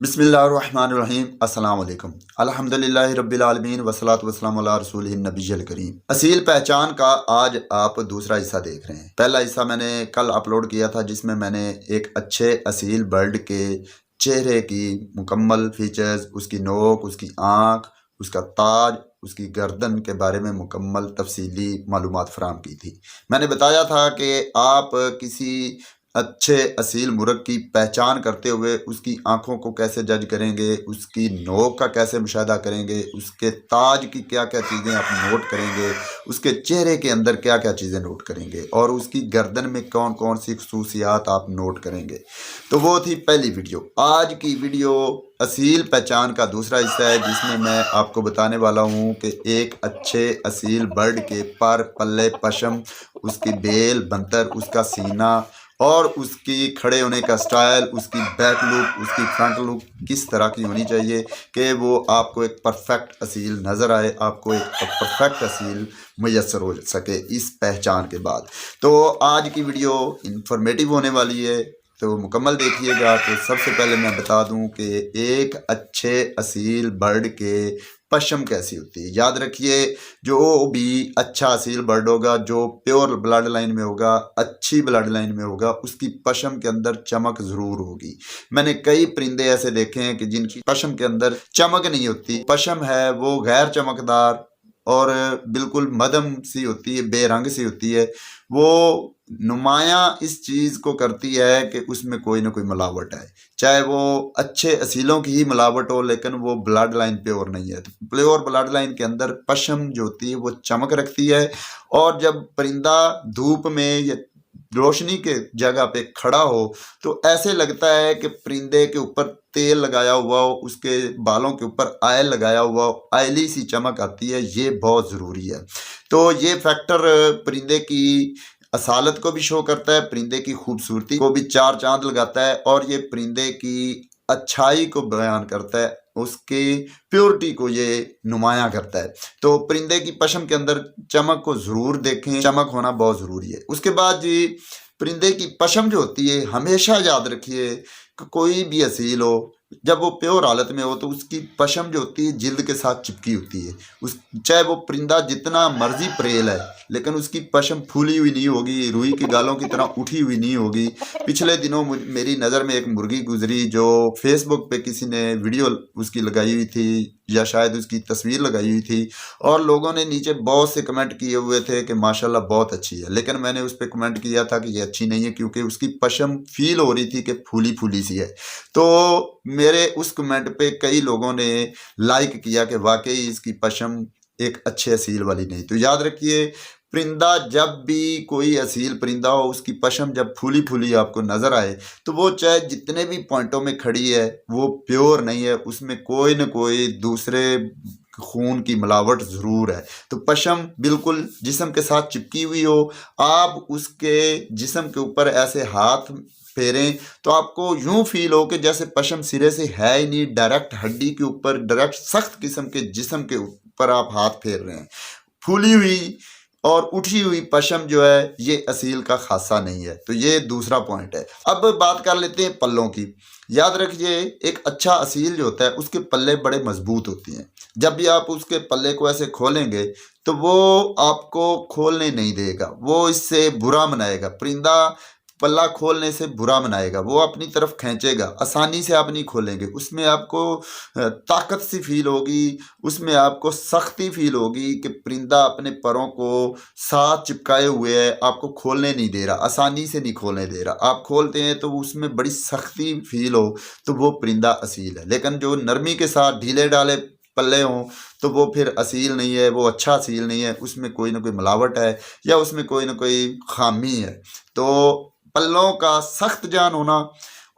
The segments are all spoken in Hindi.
बिस्मिल्लाहिर्रहमानिर्रहीम अस्सलाम वालेकुम अल्हम्दुलिल्लाहि रब्बिल आलमीन वस्सलातु वस्सलामु अला रसूलिहिन नबिय्यिल करीम। असील पहचान का आज आप दूसरा हिस्सा देख रहे हैं। पहला हिस्सा मैंने कल अपलोड किया था जिसमें मैंने एक अच्छे असील बर्ड के चेहरे की मुकम्मल फीचर्स, उसकी नोक, उसकी आँख, उसका ताज, उसकी गर्दन के बारे में मुकम्मल तफसीली मालूमात फराहम की थी। मैंने बताया था कि आप किसी अच्छे असील मुर्ग की पहचान करते हुए उसकी आँखों को कैसे जज करेंगे, उसकी नोक का कैसे मुशाहिदा करेंगे, उसके ताज की क्या-क्या चीज़ें आप नोट करेंगे, उसके चेहरे के अंदर क्या-क्या चीज़ें नोट करेंगे और उसकी गर्दन में कौन-कौन सी ख़ुसूसियात आप नोट करेंगे। तो वो थी पहली वीडियो। आज की वीडियो असील पहचान का दूसरा हिस्सा है जिसमें मैं आपको बताने वाला हूँ कि एक अच्छे असील बर्ड के पर, पल्ले, पशम, उसकी बेल, बनतर, उसका सीना और उसकी खड़े होने का स्टाइल, उसकी बैक लुक, उसकी फ्रंट लुक किस तरह की होनी चाहिए कि वो आपको एक परफेक्ट असील नज़र आए, आपको एक परफेक्ट असील मुयस्सर हो सके इस पहचान के बाद। तो आज की वीडियो इंफॉर्मेटिव होने वाली है, तो मुकम्मल देखिएगा। तो सबसे पहले मैं बता दूं कि एक अच्छे असील बर्ड के पशम कैसी होती है। याद रखिए, जो भी अच्छा असील बर्ड होगा, जो प्योर ब्लड लाइन में होगा, अच्छी ब्लड लाइन में होगा, उसकी पशम के अंदर चमक ज़रूर होगी। मैंने कई परिंदे ऐसे देखे हैं कि जिनकी पशम के अंदर चमक नहीं होती। पशम है वो गैर चमकदार और बिल्कुल मदम सी होती है, बेरंग सी होती है। वो नुमाया इस चीज़ को करती है कि उसमें कोई ना कोई मिलावट है, चाहे वो अच्छे असीलों की ही मिलावट हो, लेकिन वो ब्लड लाइन प्योर नहीं है। तो प्योर ब्लड लाइन के अंदर पशम जो होती है वो चमक रखती है और जब परिंदा धूप में या रोशनी के जगह पे खड़ा हो तो ऐसे लगता है कि परिंदे के ऊपर तेल लगाया हुआ हो, उसके बालों के ऊपर ऑयल लगाया हुआ हो, ऑयली सी चमक आती है। ये बहुत ज़रूरी है। तो ये फैक्टर परिंदे की असालत को भी शो करता है, परिंदे की खूबसूरती को भी चार चांद लगाता है और ये परिंदे की अच्छाई को बयान करता है, उसकी प्योरिटी को ये नुमाया करता है। तो परिंदे की पशम के अंदर चमक को ज़रूर देखें, चमक होना बहुत ज़रूरी है। उसके बाद जी, परिंदे की पशम जो होती है, हमेशा याद रखिए कि कोई भी असील हो, जब वो प्योर हालत में हो तो उसकी पशम जो होती है जिल्द के साथ चिपकी होती है। उस चाहे वो परिंदा जितना मर्जी परेल है, लेकिन उसकी पशम फूली हुई नहीं होगी, रुई की गालों की तरह उठी हुई नहीं होगी। पिछले दिनों मेरी नज़र में एक मुर्गी गुजरी जो फेसबुक पे किसी ने वीडियो उसकी लगाई हुई थी या शायद उसकी तस्वीर लगाई हुई थी और लोगों ने नीचे बहुत से कमेंट किए हुए थे कि माशाल्लाह बहुत अच्छी है, लेकिन मैंने उस पर कमेंट किया था कि ये अच्छी नहीं है क्योंकि उसकी पशम फील हो रही थी कि फूली फूली सी है। तो मेरे उस कमेंट पे कई लोगों ने लाइक किया कि वाकई इसकी पशम एक अच्छे असील वाली नहीं। तो याद रखिए, परिंदा जब भी कोई असील परिंदा हो, उसकी पशम जब फूली फूली आपको नज़र आए तो वो चाहे जितने भी पॉइंटों में खड़ी है वो प्योर नहीं है, उसमें कोई न कोई दूसरे खून की मिलावट ज़रूर है। तो पशम बिल्कुल जिस्म के साथ चिपकी हुई हो, आप उसके जिस्म के ऊपर ऐसे हाथ फेरें तो आपको यूं फील हो कि जैसे पशम सिरे से है ही नहीं, डायरेक्ट हड्डी के ऊपर, डायरेक्ट सख्त किस्म के जिस्म के ऊपर आप हाथ फेर रहे हैं। फूली हुई और उठी हुई पशम जो है ये असील का खासा नहीं है। तो ये दूसरा पॉइंट है। अब बात कर लेते हैं पल्लों की। याद रखिए, एक अच्छा असील जो होता है उसके पल्ले बड़े मजबूत होती हैं। जब भी आप उसके पल्ले को ऐसे खोलेंगे तो वो आपको खोलने नहीं देगा, वो इससे बुरा मनाएगा। परिंदा पल्ला खोलने से बुरा मनाएगा, वो अपनी तरफ खींचेगा, आसानी से आप नहीं खोलेंगे। उसमें आपको ताकत सी फील होगी, उसमें आपको सख्ती फील होगी कि परिंदा अपने परों को साथ चिपकाए हुए है, आपको खोलने नहीं दे रहा, आसानी से नहीं खोलने दे रहा। आप खोलते हैं तो उसमें बड़ी सख्ती फील हो तो वो परिंदा असील है। लेकिन जो नरमी के साथ ढीले ढाले पल्ले हों तो वो फिर असील नहीं है, वो अच्छा असील नहीं है, उसमें कोई ना कोई मिलावट है या उसमें कोई ना कोई खामी है। तो पल्लों का सख्त जान होना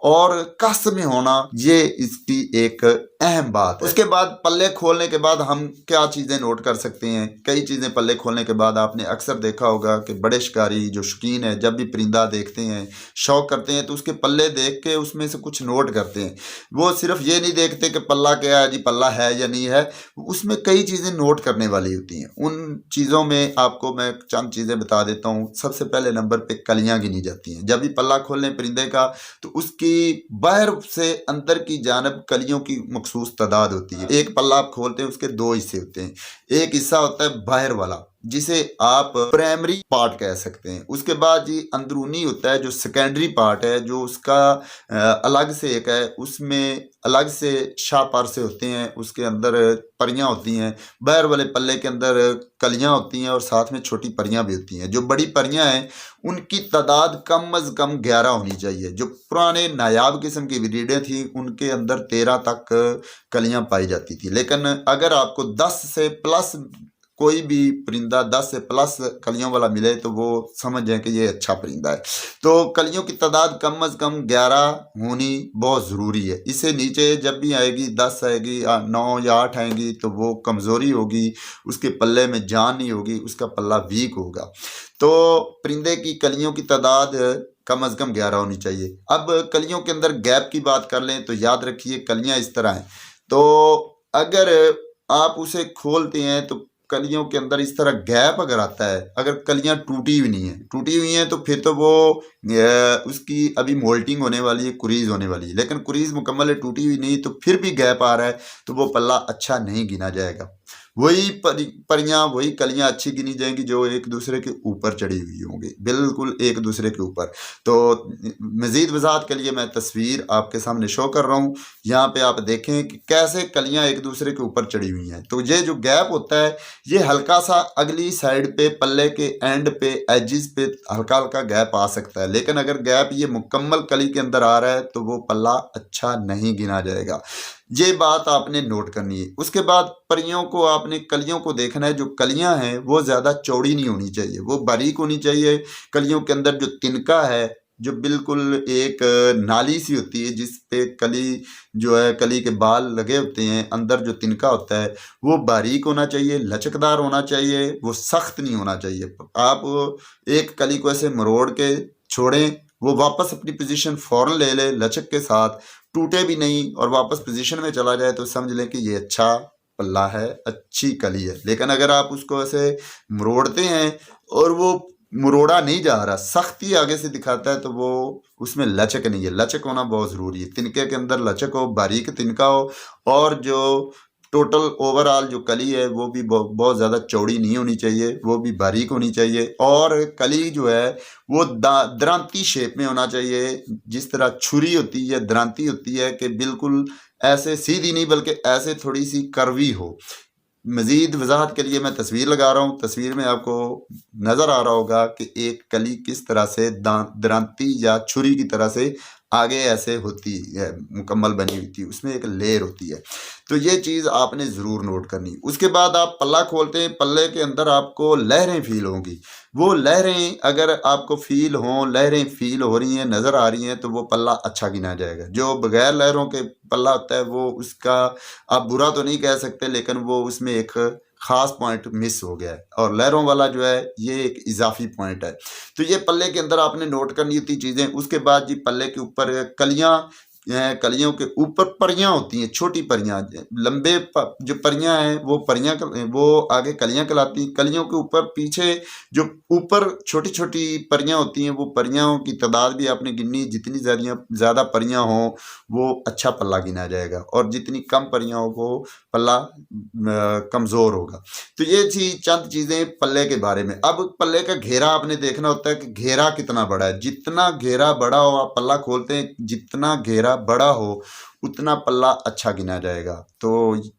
और कस में होना ये इसकी एक अहम बात है। उसके बाद पल्ले खोलने के बाद हम क्या चीज़ें नोट कर सकते हैं। कई चीज़ें पल्ले खोलने के बाद आपने अक्सर देखा होगा कि बड़े शिकारी जो शौकीन है जब भी परिंदा देखते हैं, शौक करते हैं, तो उसके पल्ले देख के उसमें से कुछ नोट करते हैं। वो सिर्फ ये नहीं देखते कि पल्ला क्या है जी, पल्ला है या नहीं है, उसमें कई चीज़ें नोट करने वाली होती हैं। उन चीज़ों में आपको मैं चंद चीज़ें बता देता हूँ। सबसे पहले नंबर पे कलियाँ गिनी जाती हैं। जब भी पल्ला खोलें परिंदे का तो उसकी बाहर से अंदर की जानब कलियों की मखसूस तादाद होती है। एक पल्ला आप खोलते हैं, उसके दो हिस्से होते हैं। एक हिस्सा होता है बाहर वाला जिसे आप प्राइमरी पार्ट कह सकते हैं। उसके बाद जी अंदरूनी होता है जो सेकेंडरी पार्ट है, जो उसका अलग से एक है, उसमें अलग से शाहपार से होते हैं, उसके अंदर परियां होती हैं। बाहर वाले पल्ले के अंदर कलियां होती हैं और साथ में छोटी परियां भी होती हैं। जो बड़ी परियां हैं उनकी तादाद कम अज़ कम 11 होनी चाहिए। जो पुराने नायाब किस्म की ब्रीडें थी उनके अंदर 13 तक कलियां पाई जाती थी। लेकिन अगर आपको 10 से प्लस कोई भी परिंदा 10 से प्लस कलियों वाला मिले तो वो समझ जाए कि ये अच्छा परिंदा है। तो कलियों की तादाद कम अज़ कम 11 होनी बहुत ज़रूरी है। इससे नीचे जब भी आएगी 10 आएगी 9 या 8 आएंगी तो वो कमज़ोरी होगी, उसके पल्ले में जान नहीं होगी, उसका पल्ला वीक होगा। तो परिंदे की कलियों की तादाद कम अज़ कम 11 होनी चाहिए। अब कलियों के अंदर गैप की बात कर लें तो याद रखिए कलियां इस तरह हैं। तो अगर आप उसे खोलते हैं तो कलियों के अंदर इस तरह गैप अगर आता है, अगर कलियां टूटी हुई नहीं है, टूटी हुई हैं तो फिर तो वो उसकी अभी मोल्टिंग होने वाली है, कुरीज होने वाली है। लेकिन कुरीज मुकम्मल है, टूटी हुई नहीं, तो फिर भी गैप आ रहा है तो वो पल्ला अच्छा नहीं गिना जाएगा। वही परियां वही कलियां अच्छी गिनी जाएंगी जो एक दूसरे के ऊपर चढ़ी हुई होंगी, बिल्कुल एक दूसरे के ऊपर। तो मज़ीद वजाहत के लिए मैं तस्वीर आपके सामने शो कर रहा हूँ। यहाँ पे आप देखें कि कैसे कलियां एक दूसरे के ऊपर चढ़ी हुई हैं। तो ये जो गैप होता है ये हल्का सा अगली साइड पे पल्ले के एंड पे एजिस पे हल्का हल्का गैप आ सकता है। लेकिन अगर गैप ये मुकम्मल कली के अंदर आ रहा है तो वो पल्ला अच्छा नहीं गिना जाएगा। ये बात आपने नोट करनी है। उसके बाद परियों को आपने कलियों को देखना है। जो कलियां हैं वो ज़्यादा चौड़ी नहीं होनी चाहिए, वो बारीक होनी चाहिए। कलियों के अंदर जो तिनका है जो बिल्कुल एक नाली सी होती है जिस पे कली जो है कली के बाल लगे होते हैं, अंदर जो तिनका होता है वो बारीक होना चाहिए, लचकदार होना चाहिए, वो सख्त नहीं होना चाहिए। आप एक कली को ऐसे मरोड़ के छोड़ें, वो वापस अपनी पोजीशन फ़ौरन ले ले लचक के साथ, टूटे भी नहीं और वापस पोजीशन में चला जाए तो समझ लें कि ये अच्छा पल्ला है, अच्छी कली है। लेकिन अगर आप उसको ऐसे मरोड़ते हैं और वो मुरोड़ा नहीं जा रहा, सख्ती आगे से दिखाता है, तो वो उसमें लचक नहीं है। लचक होना बहुत ज़रूरी है। तिनके के अंदर लचक हो, बारीक तिनका हो और जो टोटल ओवरऑल जो कली है वो भी बहुत ज़्यादा चौड़ी नहीं होनी चाहिए, वो भी बारीक होनी चाहिए। और कली जो है वो दरांती शेप में होना चाहिए, जिस तरह छुरी होती है दरांती होती है कि बिल्कुल ऐसे सीधी नहीं बल्कि ऐसे थोड़ी सी कर्वी हो। मज़ीद वजाहत के लिए मैं तस्वीर लगा रहा हूँ। तस्वीर में आपको नज़र आ रहा होगा कि एक कली किस तरह से दरांती या छुरी की तरह से आगे ऐसे होती है, मुकम्मल बनी हुई थी, उसमें एक लेयर होती है। तो ये चीज़ आपने ज़रूर नोट करनी। उसके बाद आप पल्ला खोलते हैं, पल्ले के अंदर आपको लहरें फील होंगी। वो लहरें अगर आपको फील हों, लहरें फील हो रही हैं, नज़र आ रही हैं, तो वो पल्ला अच्छा गिना जाएगा। जो बगैर लहरों के पल्ला होता है वो उसका आप बुरा तो नहीं कह सकते, लेकिन वो उसमें एक ख़ास पॉइंट मिस हो गया है और लहरों वाला जो है ये एक इजाफी पॉइंट है। तो ये पल्ले के अंदर आपने नोट करनी होती चीज़ें। उसके बाद जी पल्ले के ऊपर कलियों के ऊपर परियां होती हैं, छोटी परियां, लंबे जो परियां हैं वो परियां वो आगे कलियां कहलाती हैं। कलियों के ऊपर पीछे जो ऊपर छोटी छोटी परियां होती हैं वो परियां की तादाद भी आपने गिननी। जितनी ज़्यादा परियां हों वो अच्छा पल्ला गिना जाएगा और जितनी कम परियां हो वो पल्ला कमज़ोर होगा। तो ये थी चंद चीज़ें पल्ले के बारे में। अब पल्ले का घेरा आपने देखना होता है कि घेरा कितना बड़ा है। जितना घेरा बड़ा हो, आप पल्ला खोलते हैं, जितना घेरा बड़ा हो उतना पल्ला अच्छा गिना जाएगा। तो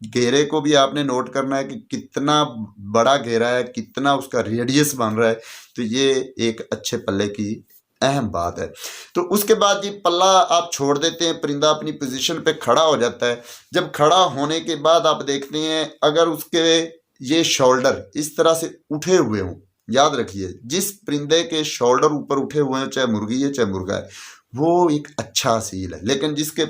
घेरे को भी आपने नोट करना है कि कितना बड़ा घेरा है, कितना उसका रेडियस बन रहा है। तो ये एक अच्छे पल्ले की अहम बात है। तो उसके बाद ये पल्ला आप छोड़ देते हैं, परिंदा अपनी पोजीशन पे खड़ा हो जाता है। जब खड़ा होने के बाद आप देखते हैं अगर उसके ये शोल्डर इस तरह से उठे हुए हों, याद रखिए जिस परिंदे के शोल्डर ऊपर उठे हुए हैं, चाहे मुर्गी है चाहे मुर्गा है, वो एक अच्छा असील है। लेकिन जिसके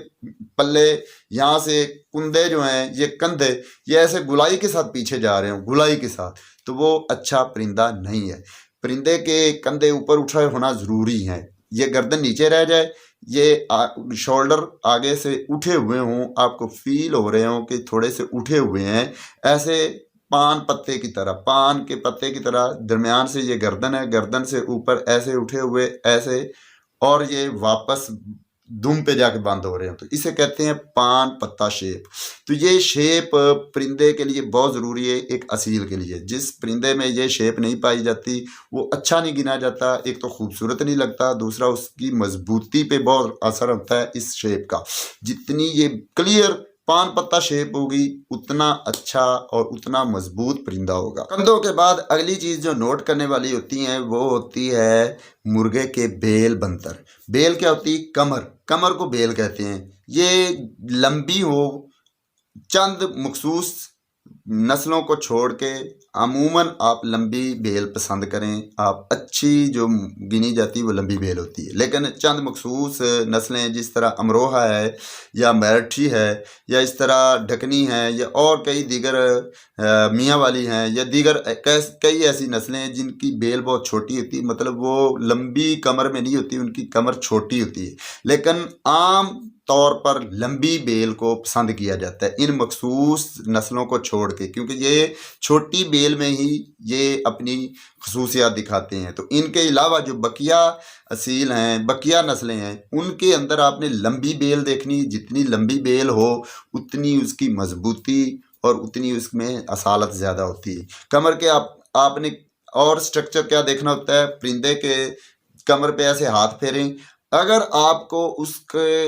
पल्ले यहाँ से कुंदे जो हैं, ये कंधे, ये ऐसे गुलाई के साथ पीछे जा रहे हो, गुलाई के साथ, तो वो अच्छा परिंदा नहीं है। परिंदे के कंधे ऊपर उठे होना ज़रूरी है, ये गर्दन नीचे रह जाए, ये शोल्डर आगे से उठे हुए हों, आपको फील हो रहे हों कि थोड़े से उठे हुए हैं, ऐसे पान पत्ते की तरह, पान के पत्ते की तरह दरमियान से ये गर्दन है, गर्दन से ऊपर ऐसे उठे हुए, ऐसे, और ये वापस दुम पे जाके बंद हो रहे हैं, तो इसे कहते हैं पान पत्ता शेप। तो ये शेप परिंदे के लिए बहुत ज़रूरी है, एक असील के लिए। जिस परिंदे में ये शेप नहीं पाई जाती वो अच्छा नहीं गिना जाता। एक तो खूबसूरत नहीं लगता, दूसरा उसकी मजबूती पे बहुत असर होता है इस शेप का। जितनी ये क्लियर पान पत्ता शेप होगी उतना अच्छा और उतना मजबूत परिंदा होगा। कंधों के बाद अगली चीज़ जो नोट करने वाली होती है वो होती है मुर्गे के बेल बनतर। बेल क्या होती है? कमर। कमर को बेल कहते हैं। ये लंबी हो, चंद मखसूस नस्लों को छोड़ के अमूमन आप लंबी बेल पसंद करें। आप अच्छी जो गिनी जाती है वो लंबी बेल होती है, लेकिन चंद मखसूस नस्लें जिस तरह अमरोहा है या मराठी है या इस तरह ढकनी है या और कई दीगर मियाँ वाली हैं या दीगर कई ऐसी नस्लें हैं जिनकी बेल बहुत छोटी होती है, मतलब वो लंबी कमर में नहीं होती, उनकी कमर छोटी होती है। लेकिन आम तौर पर लंबी बेल को पसंद किया जाता है इन मखसूस नस्लों को छोड़ के, क्योंकि ये छोटी बेल में ही ये अपनी खसूसियात दिखाते हैं। तो इनके अलावा जो बकिया असील हैं, बकिया नस्लें हैं, उनके अंदर आपने लंबी बेल देखनी। जितनी लंबी बेल हो उतनी उसकी मजबूती और उतनी उसमें असालत ज़्यादा होती है। कमर के आपने और स्ट्रक्चर क्या देखना होता है? परिंदे के कमर पे ऐसे हाथ फेरें, अगर आपको उसके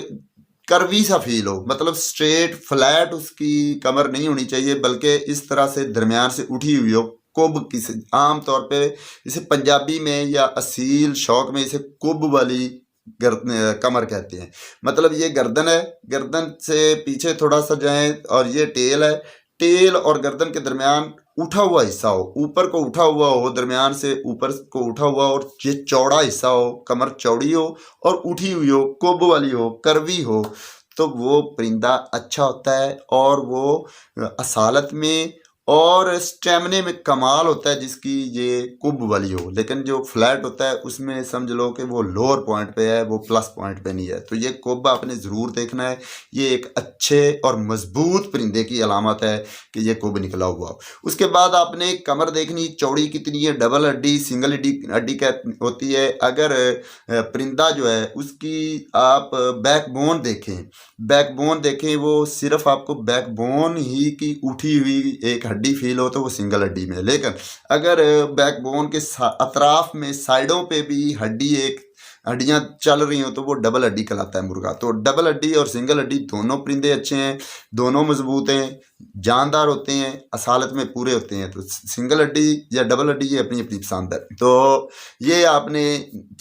कर्वी सा फील हो, मतलब स्ट्रेट फ्लैट उसकी कमर नहीं होनी चाहिए, बल्कि इस तरह से दरमियान से उठी हुई हो, कुब किसी आम तौर पे इसे पंजाबी में या असील शौक में इसे कुब वाली कमर कहते हैं। मतलब ये गर्दन है, गर्दन से पीछे थोड़ा सा जाए और ये टेल है, टेल और गर्दन के दरमियान उठा हुआ हिस्सा हो, ऊपर को उठा हुआ हो, दरमियान से ऊपर को उठा हुआ हो, और ये चौड़ा हिस्सा हो, कमर चौड़ी हो और उठी हुई हो, कुब वाली हो, कर्वी हो, तो वो परिंदा अच्छा होता है और वो असालत में और स्टेमिने में कमाल होता है जिसकी ये कुब वाली हो। लेकिन जो फ्लैट होता है उसमें समझ लो कि वो लोअर पॉइंट पे है, वो प्लस पॉइंट पे नहीं है। तो ये कुब आपने ज़रूर देखना है, ये एक अच्छे और मजबूत परिंदे की अलामत है कि ये कुब निकला हुआ हो। उसके बाद आपने कमर देखनी, चौड़ी कितनी है, डबल हड्डी, सिंगल हड्डी क्या होती है। अगर परिंदा जो है उसकी आप बैकबोन देखें, बैकबोन देखें, वो सिर्फ आपको बैकबोन ही की उठी हुई एक हड्डी फील हो तो वो सिंगल हड्डी में है। लेकिन अगर बैकबोन के अतराफ में साइडों पे भी हड्डियाँ चल रही हो तो वो डबल हड्डी कहलाता है मुर्गा। तो डबल हड्डी और सिंगल हड्डी दोनों परिंदे अच्छे हैं, दोनों मजबूत हैं, जानदार होते हैं, असालत में पूरे होते हैं। तो सिंगल हड्डी या डबल हड्डी ये अपनी अपनी पसंद है। तो ये आपने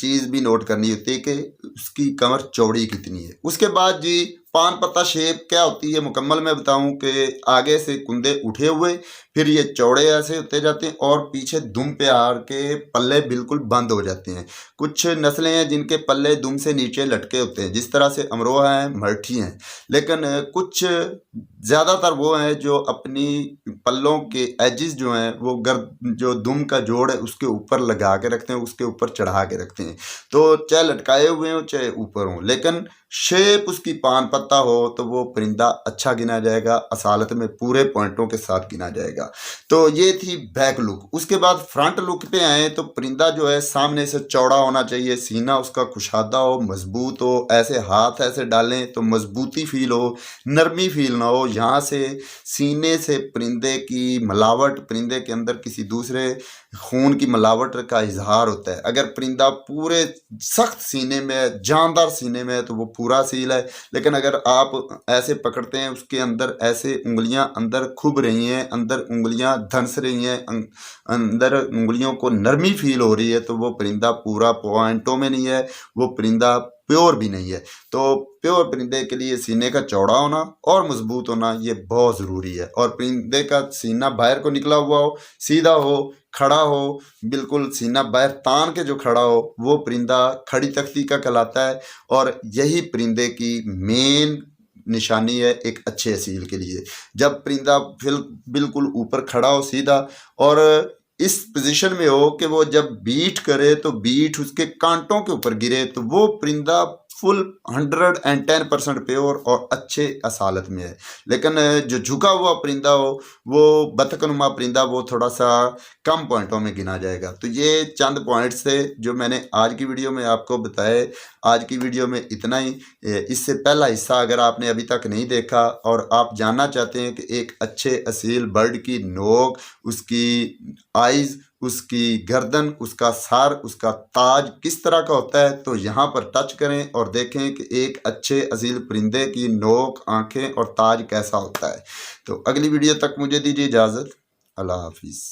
चीज़ भी नोट करनी होती है कि उसकी कमर चौड़ी कितनी है। उसके बाद जी पान पत्ता शेप क्या होती है मुकम्मल मैं बताऊं कि आगे से कुंदे उठे हुए, फिर ये चौड़े ऐसे होते जाते हैं और पीछे दुम पे आर के पल्ले बिल्कुल बंद हो जाते हैं। कुछ नस्लें हैं जिनके पल्ले दुम से नीचे लटके होते हैं, जिस तरह से अमरोहा हैं, मराठी हैं। लेकिन कुछ ज़्यादातर वो हैं जो अपनी पल्लों के एजिस जो हैं वो जो दुम का जोड़ है उसके ऊपर लगा के रखते हैं, उसके ऊपर चढ़ा के रखते हैं। तो चाहे लटकाए हुए हों चाहे ऊपर हों, लेकिन शेप उसकी पान पत्ता हो तो वो परिंदा अच्छा गिना जाएगा, असालत में पूरे पॉइंटों के साथ गिना जाएगा। तो ये थी बैक लुक। उसके बाद फ्रंट लुक पे आए तो परिंदा जो है सामने से चौड़ा होना चाहिए, सीना उसका कुशादा हो, मजबूत हो, ऐसे हाथ ऐसे डालें तो मजबूती फील हो, नरमी फील ना हो। यहाँ से सीने से परिंदे की मिलावट, परिंदे के अंदर किसी दूसरे खून की मिलावट का इजहार होता है। अगर परिंदा पूरे सख्त सीने में, जानदार सीने में है तो वो पूरा सील है। लेकिन अगर आप ऐसे पकड़ते हैं उसके अंदर ऐसे उंगलियां अंदर खुब रही हैं, अंदर उंगलियां धंस रही हैं, अंदर उंगलियों को नरमी फील हो रही है, तो वो परिंदा पूरा पॉइंटों में नहीं है, वो परिंदा प्योर भी नहीं है। तो प्योर परिंदे के लिए सीने का चौड़ा होना और मजबूत होना ये बहुत ज़रूरी है। और परिंदे का सीना बाहर को निकला हुआ हो, सीधा हो, खड़ा हो, बिल्कुल सीना बाहर तान के जो खड़ा हो, वो परिंदा खड़ी तख्ती का कहलाता है। और यही परिंदे की मेन निशानी है एक अच्छे असील के लिए। जब परिंदा बिल्कुल ऊपर खड़ा हो सीधा, और इस पोजीशन में हो कि वो जब बीट करे तो बीट उसके कांटों के ऊपर गिरे, तो वो परिंदा फुल 110% प्योर और अच्छे असालत में है। लेकिन जो झुका हुआ परिंदा हो, वो बतखनुमा परिंदा, वो थोड़ा सा कम पॉइंटों में गिना जाएगा। तो ये चंद पॉइंट्स थे जो मैंने आज की वीडियो में आपको बताए। आज की वीडियो में इतना ही। इससे पहला हिस्सा अगर आपने अभी तक नहीं देखा और आप जानना चाहते हैं कि एक अच्छे असील बर्ड की नोक, उसकी आइज़, उसकी गर्दन, उसका सर, उसका ताज किस तरह का होता है, तो यहाँ पर टच करें और देखें कि एक अच्छे असील परिंदे की नोक, आंखें और ताज कैसा होता है। तो अगली वीडियो तक मुझे दीजिए इजाज़त। अल्लाह हाफिज़।